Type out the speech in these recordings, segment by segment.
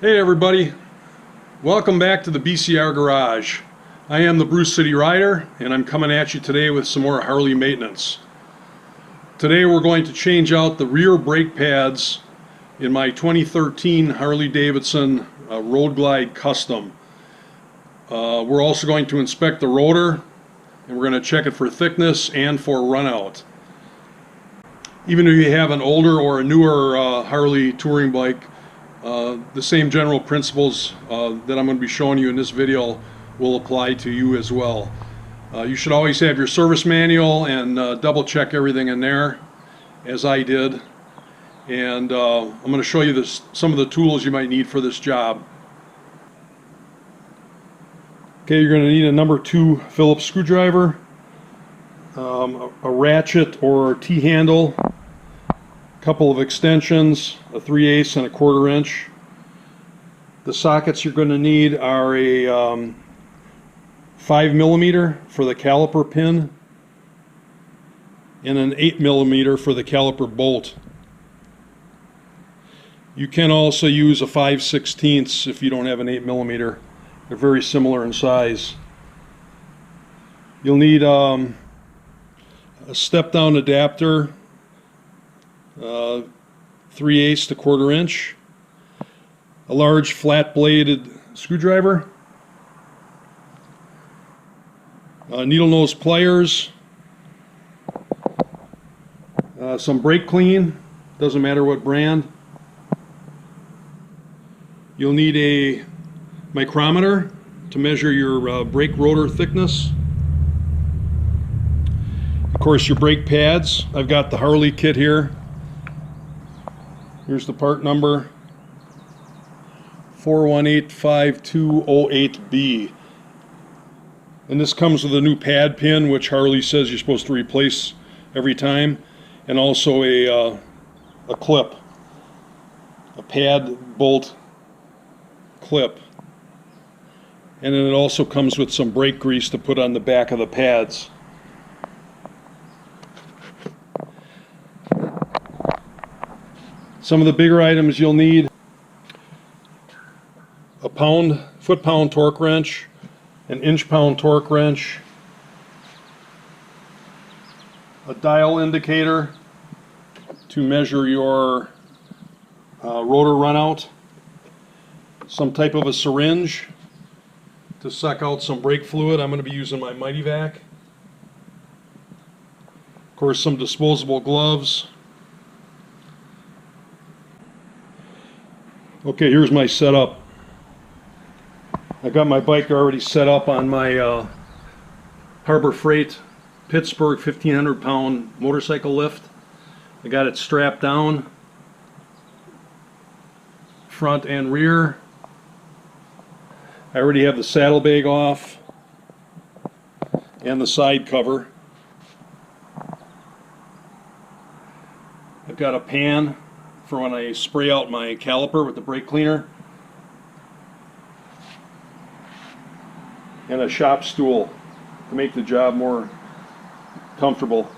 Hey everybody, welcome back to the BCR Garage. I am the Bruce City Rider and I'm coming at you today with some more Harley maintenance. Today we're going to change out the rear brake pads in my 2013 Harley-Davidson Road Glide Custom. We're also going to inspect the rotor and we're going to check it for thickness and for runout. Even if you have an older or a newer Harley touring bike, the same general principles that I'm going to be showing you in this video will apply to you as well. You should always have your service manual and double check everything in there, as I did. And I'm going to show you some of the tools you might need for this job. Okay, you're going to need a number 2 Phillips screwdriver, a ratchet or T-handle, couple of extensions, a 3/8 and a 1/4 inch. The sockets you're going to need are a 5mm for the caliper pin and an 8mm for the caliper bolt. You can also use a 5/16 if you don't have an 8mm. They're very similar in size. You'll need a step-down adapter, 3/8 to 1/4 inch, a large flat-bladed screwdriver, needle nose pliers, some brake clean, doesn't matter what brand. You'll need a micrometer to measure your brake rotor thickness. Of course, your brake pads. I've got the Harley kit here. Here's the part number 4185208B. And this comes with a new pad pin, which Harley says you're supposed to replace every time, and also a clip, a pad bolt clip. And then it also comes with some brake grease to put on the back of the pads. Some of the bigger items you'll need: a foot-pound torque wrench, an inch-pound torque wrench, a dial indicator to measure your rotor runout, some type of a syringe to suck out some brake fluid. I'm going to be using my Mighty Vac. Of course, some disposable gloves. Okay, here's my setup. I got my bike already set up on my Harbor Freight Pittsburgh 1,500-pound motorcycle lift. I got it strapped down, front and rear. I already have the saddlebag off and the side cover. I've got a pan for when I spray out my caliper with the brake cleaner, and a shop stool to make the job more comfortable.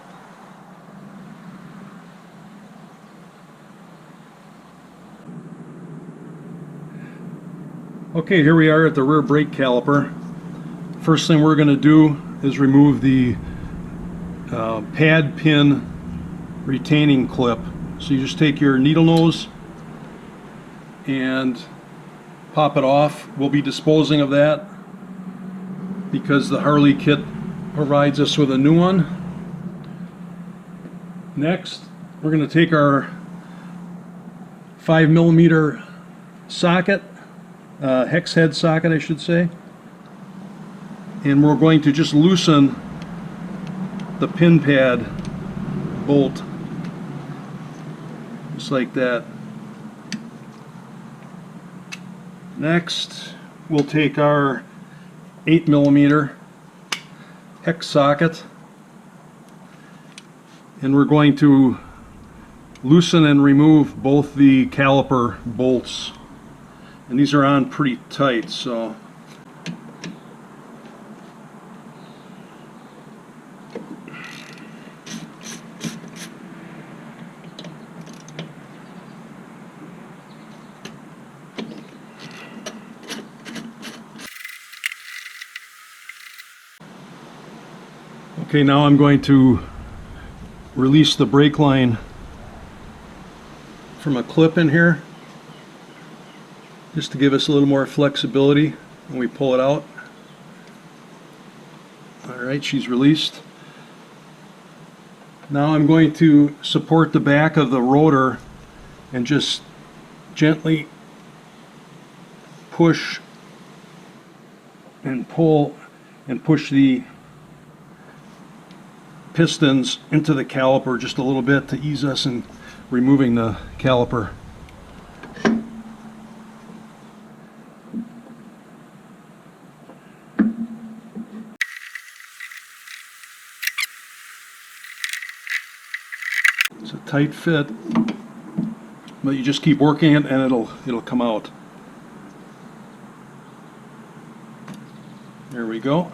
Okay, here we are at the rear brake caliper. First thing we're going to do is remove the pad pin retaining clip. So you just take your needle nose and pop it off. We'll be disposing of that because the Harley kit provides us with a new one. Next, we're going to take our 5mm socket, hex head socket I should say, and we're going to just loosen the pin pad bolt just like that. Next, we'll take our 8mm hex socket and we're going to loosen and remove both the caliper bolts, and these are on pretty tight, so Okay, now I'm going to release the brake line from a clip in here, just to give us a little more flexibility when we pull it out. Alright, she's released. Now I'm going to support the back of the rotor and just gently push and pull and push the pistons into the caliper just a little bit to ease us in removing the caliper. It's a tight fit, but you just keep working it and it'll come out. There we go.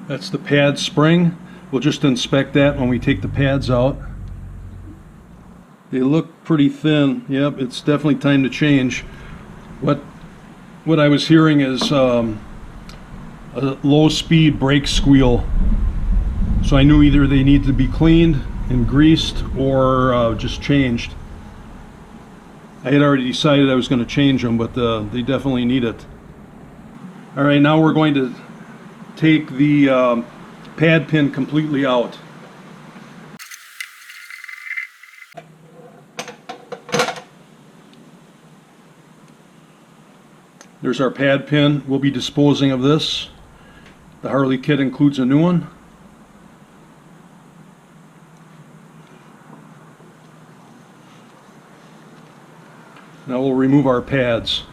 That's the pad spring. We'll just inspect that when we take the pads out. They look pretty thin. Yep, it's definitely time to change. What I was hearing is a low speed brake squeal. So I knew either they need to be cleaned and greased or just changed. I had already decided I was going to change them, but they definitely need it. Alright, now we're going to take the pad pin completely out. There's our pad pin. We'll be disposing of this. The Harley kit includes a new one. Now we'll remove our pads.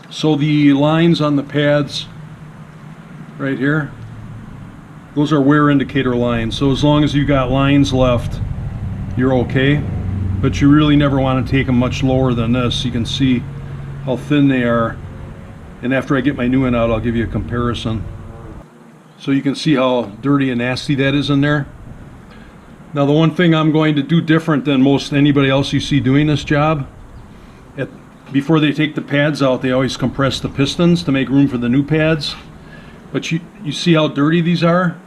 So the lines on the pads right here, those are wear indicator lines. So as long as you got lines left, you're okay. But you really never want to take them much lower than this. You can see how thin they are. And after I get my new one out, I'll give you a comparison. So you can see how dirty and nasty that is in there. Now the one thing I'm going to do different than most anybody else you see doing this job, before they take the pads out, they always compress the pistons to make room for the new pads. But you see how dirty these are?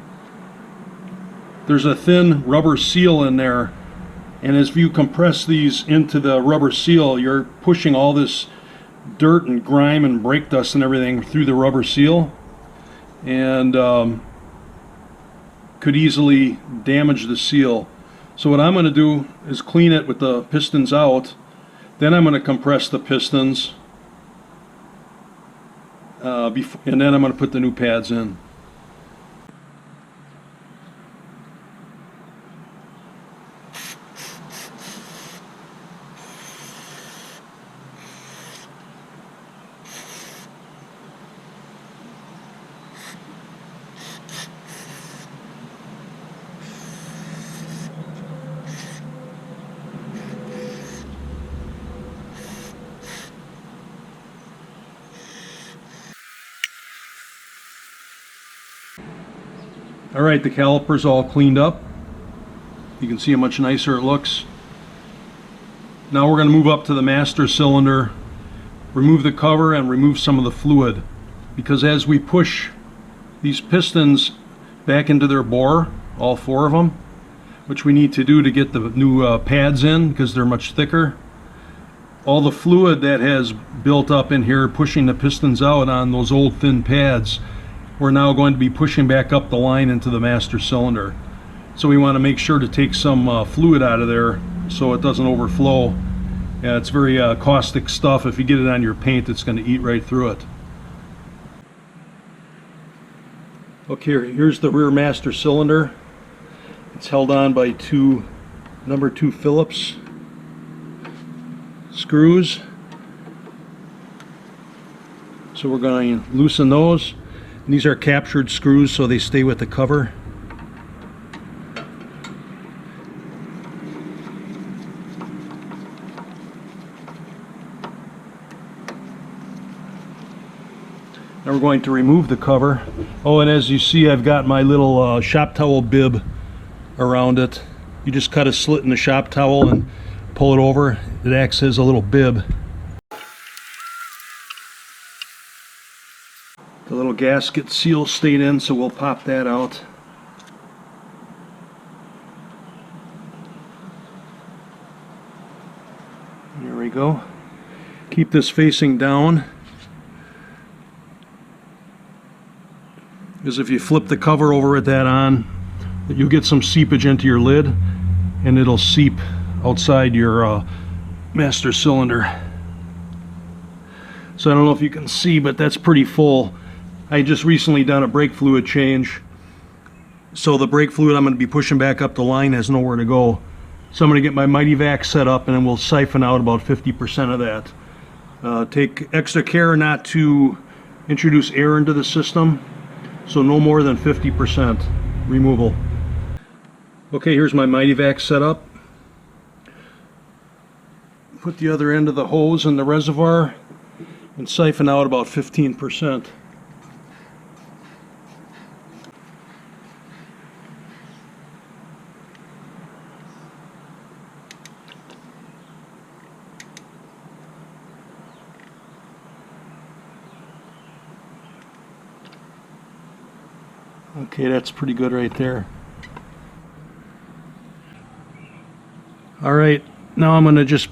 There's a thin rubber seal in there, and as you compress these into the rubber seal, you're pushing all this dirt and grime and brake dust and everything through the rubber seal, and could easily damage the seal. So what I'm going to do is clean it with the pistons out. Then I'm going to compress the pistons, and then I'm going to put the new pads in. Alright, the caliper's all cleaned up. You can see how much nicer it looks. Now we're going to move up to the master cylinder, remove the cover and remove some of the fluid, because as we push these pistons back into their bore, all four of them, which we need to do to get the new pads in because they're much thicker, all the fluid that has built up in here pushing the pistons out on those old thin pads, we're now going to be pushing back up the line into the master cylinder. So we want to make sure to take some fluid out of there so it doesn't overflow. Yeah, it's very caustic stuff. If you get it on your paint, it's going to eat right through it. Okay, here's the rear master cylinder. It's held on by two number 2 Phillips screws. So we're going to loosen those. And these are captured screws so they stay with the cover. we're going to remove the cover. Oh, and as you see, I've got my little shop towel bib around it. You just cut a slit in the shop towel and pull it over. It acts as a little bib. The little gasket seal stayed in, so we'll pop that out. There we go. Keep this facing down, because if you flip the cover over with that on, you'll get some seepage into your lid and it'll seep outside your master cylinder. So I don't know if you can see, but that's pretty full. I just recently done a brake fluid change, so the brake fluid I'm going to be pushing back up the line has nowhere to go. So I'm going to get my Mighty Vac set up and then we'll siphon out about 50% of that. Take extra care not to introduce air into the system, so no more than 50% removal. Okay, here's my Mighty Vac set up. Put the other end of the hose in the reservoir and siphon out about 15%. Okay, that's pretty good right there. Alright, now I'm going to just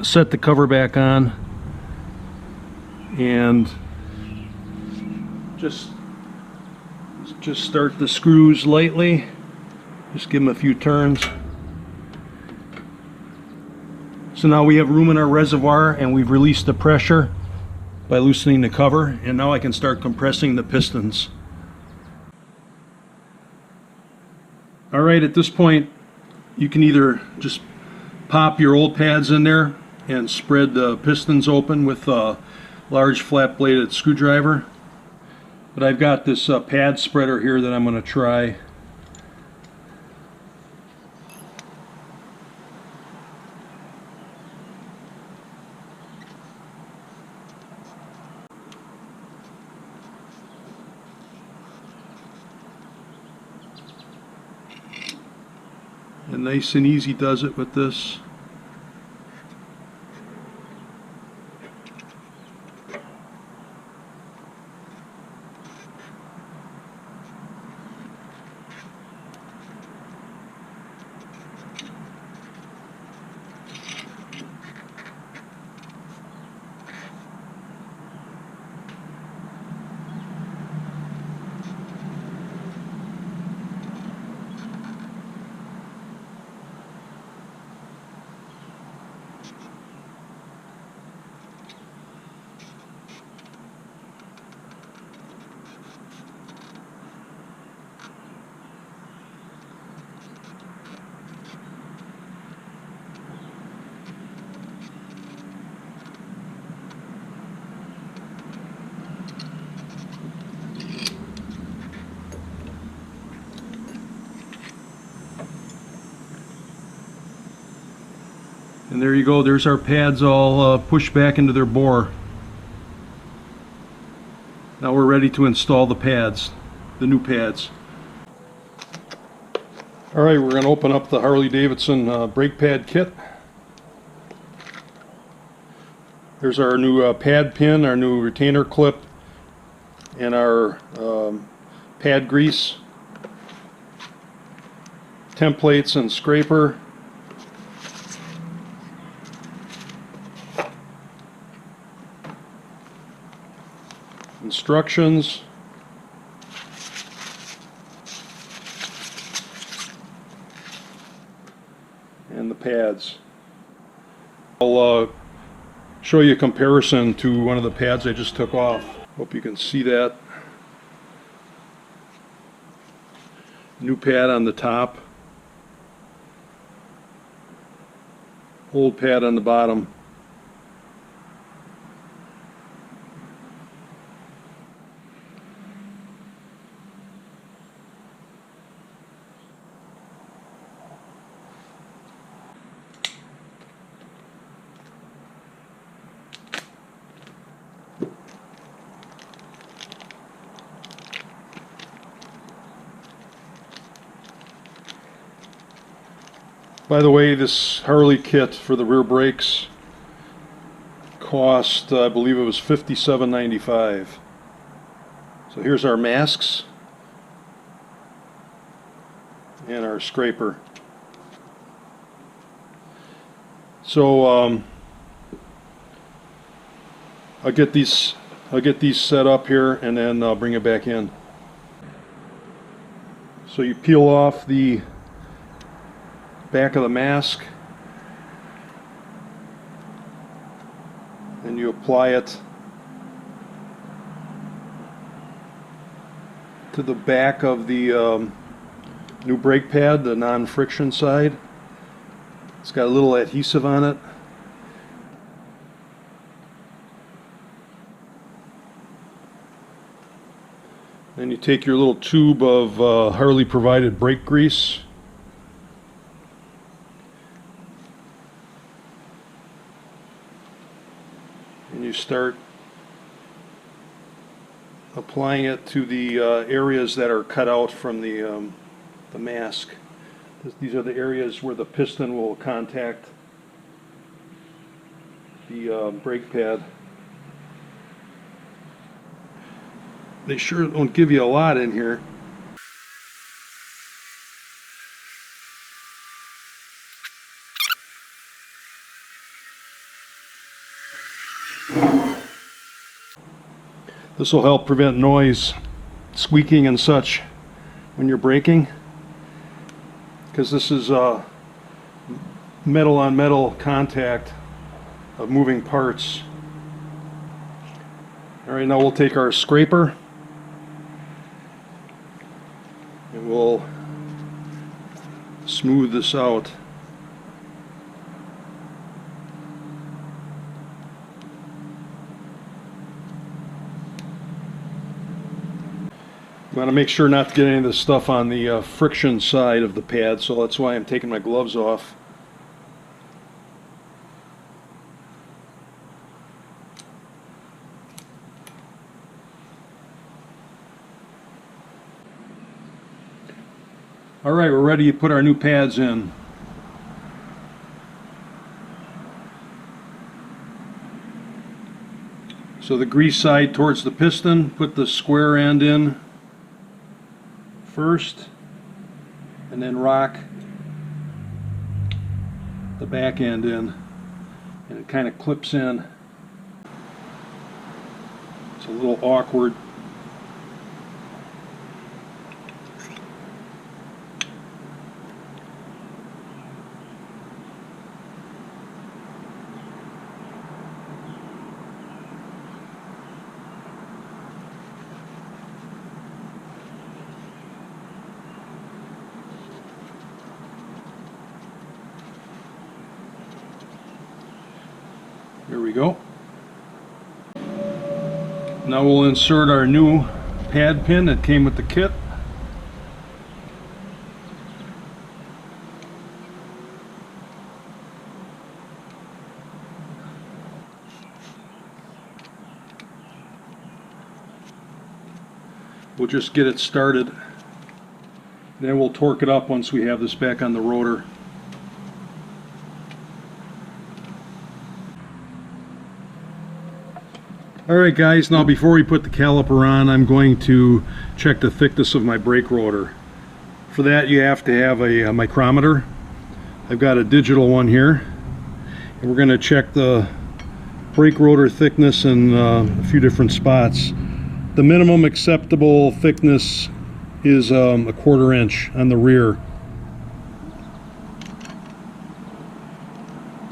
set the cover back on and just start the screws lightly. Just give them a few turns. So now we have room in our reservoir and we've released the pressure by loosening the cover, and now I can start compressing the pistons. Alright, at this point you can either just pop your old pads in there and spread the pistons open with a large flat bladed screwdriver, but I've got this pad spreader here that I'm going to try. And nice and easy does it with this. And there you go, there's our pads all pushed back into their bore. Now we're ready to install the pads, the new pads. Alright, we're going to open up the Harley-Davidson brake pad kit. There's our new pad pin, our new retainer clip, and our pad grease, templates and scraper. Instructions, and the pads. I'll show you a comparison to one of the pads I just took off. Hope you can see that. New pad on the top, old pad on the bottom. By the way, this Harley kit for the rear brakes cost, I believe it was $57.95. So here's our masks and our scraper. So I'll get these set up here, and then I'll bring it back in. So you peel off the back of the mask, and you apply it to the back of the new brake pad, the non-friction side. It's got a little adhesive on it. Then you take your little tube of Harley provided brake grease, and you start applying it to the areas that are cut out from the mask. These are the areas where the piston will contact the brake pad. They sure don't give you a lot in here. This will help prevent noise, squeaking and such when you're braking, because this is metal on metal contact of moving parts. Alright, now we'll take our scraper and we'll smooth this out. You want to make sure not to get any of this stuff on the friction side of the pad, so that's why I'm taking my gloves off. Alright, we're ready to put our new pads in. So the grease side towards the piston, put the square end in first, and then rock the back end in, and it kind of clips in. It's a little awkward. There we go. Now we'll insert our new pad pin that came with the kit. We'll just get it started. Then we'll torque it up once we have this back on the rotor. Alright guys, now before we put the caliper on, I'm going to check the thickness of my brake rotor. For that you have to have a micrometer. I've got a digital one here. And we're going to check the brake rotor thickness in a few different spots. The minimum acceptable thickness is a 1/4 inch on the rear.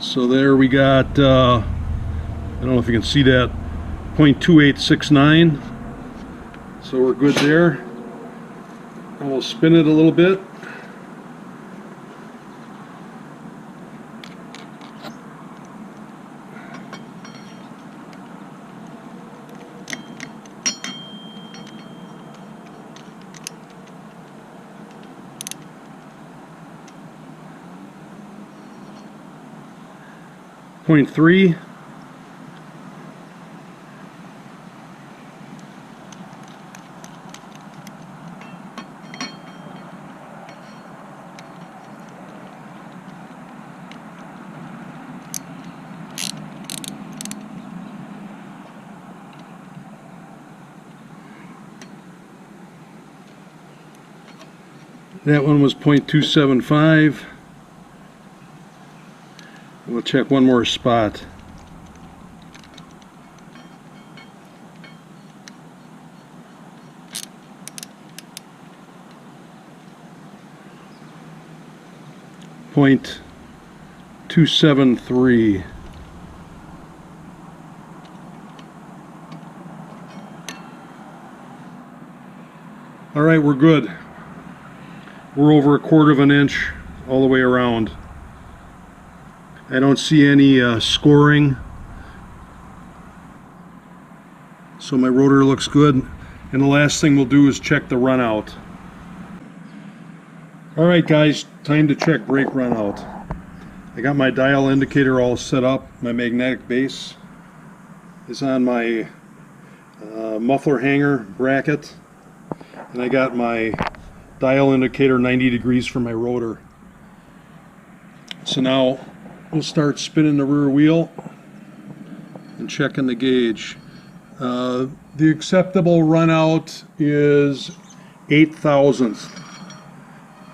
So there we got, I don't know if you can see that, 0.2869. So we're good there. And we'll spin it a little bit. Point 3. That one was 0.275. We'll check one more spot. Point 273. All right, we're good. We're over 1/4 of an inch all the way around. I don't see any scoring, so my rotor looks good. And the last thing we'll do is check the runout. All right, guys, time to check brake runout. I got my dial indicator all set up. My magnetic base is on my muffler hanger bracket, and I got my dial indicator 90 degrees for my rotor. So now we'll start spinning the rear wheel and checking the gauge. The acceptable runout is 8 thousandths.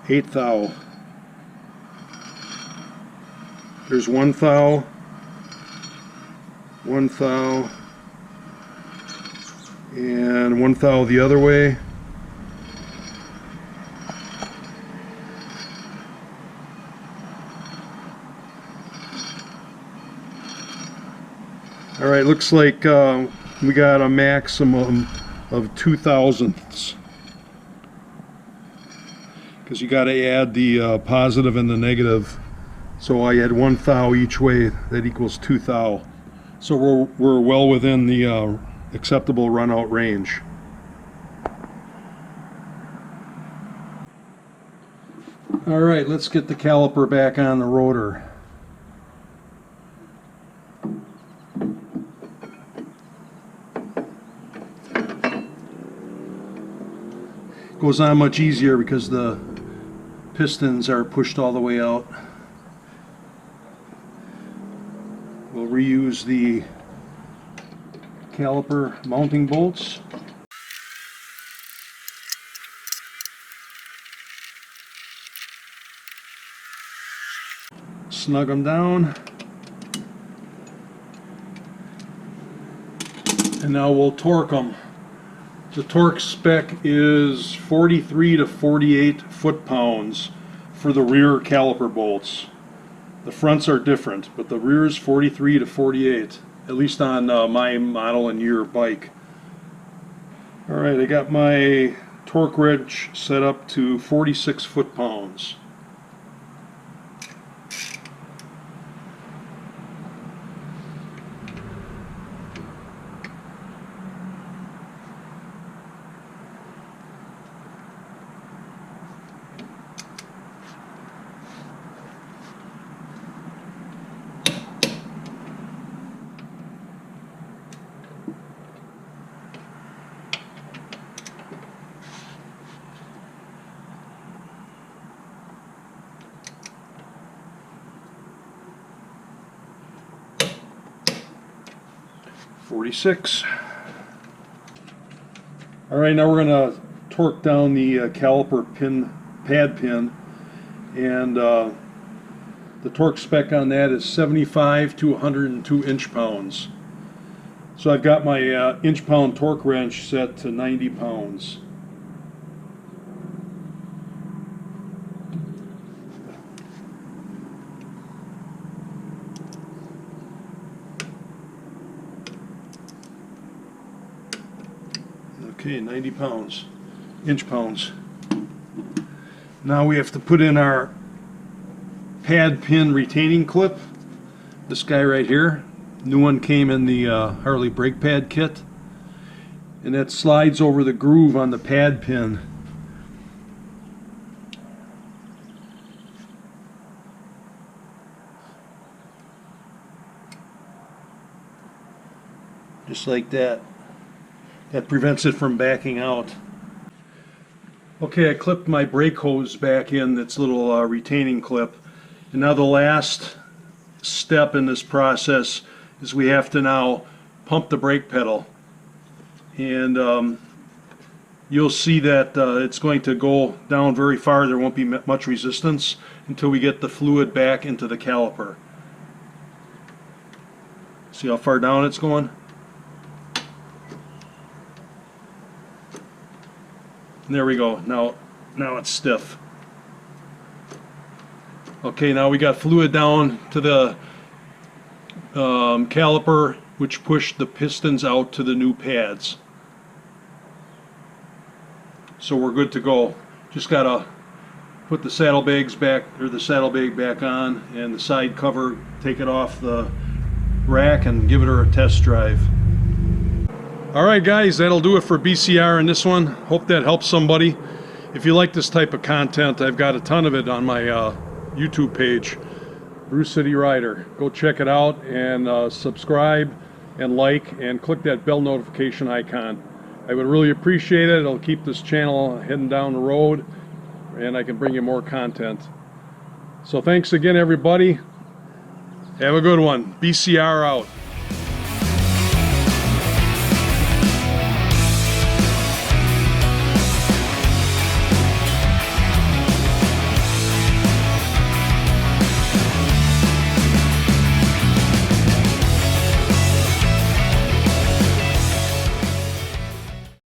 8 thou. There's 1 thou, 1 thou, and 1 thou the other way. All right, looks like we got a maximum of 2 thousandths. Because you got to add the positive and the negative. So I had 1 thou each way. That equals 2 thou. So we're well within the acceptable runout range. All right, let's get the caliper back on the rotor. Goes on much easier because the pistons are pushed all the way out. We'll reuse the caliper mounting bolts. Snug them down. And now we'll torque them. The torque spec is 43 to 48 foot-pounds for the rear caliper bolts. The fronts are different, but the rear is 43 to 48, at least on my model and year bike. Alright, I got my torque wrench set up to 46 foot-pounds. Alright, now we're going to torque down the caliper pad pin, and the torque spec on that is 75 to 102 inch-pounds. So I've got my inch-pound torque wrench set to 90 pounds. Okay, 90 pounds, inch-pounds. Now we have to put in our pad pin retaining clip. This guy right here. New one came in the Harley brake pad kit. And that slides over the groove on the pad pin. Just like that. That prevents it from backing out. Okay, I clipped my brake hose back in, that's little retaining clip. And now the last step in this process is we have to now pump the brake pedal. And you'll see that it's going to go down very far. There won't be much resistance until we get the fluid back into the caliper. See how far down it's going? And there we go. Now it's stiff. Okay, now we got fluid down to the caliper, which pushed the pistons out to the new pads. So we're good to go. Just gotta put the saddlebags back, or the saddlebag back on, and the side cover, take it off the rack and give it a test drive. Alright guys, that'll do it for BCR in this one. Hope that helps somebody. If you like this type of content, I've got a ton of it on my YouTube page, Bruce City Rider. Go check it out and subscribe and like and click that bell notification icon. I would really appreciate it. It'll keep this channel heading down the road and I can bring you more content. So thanks again everybody. Have a good one. BCR out.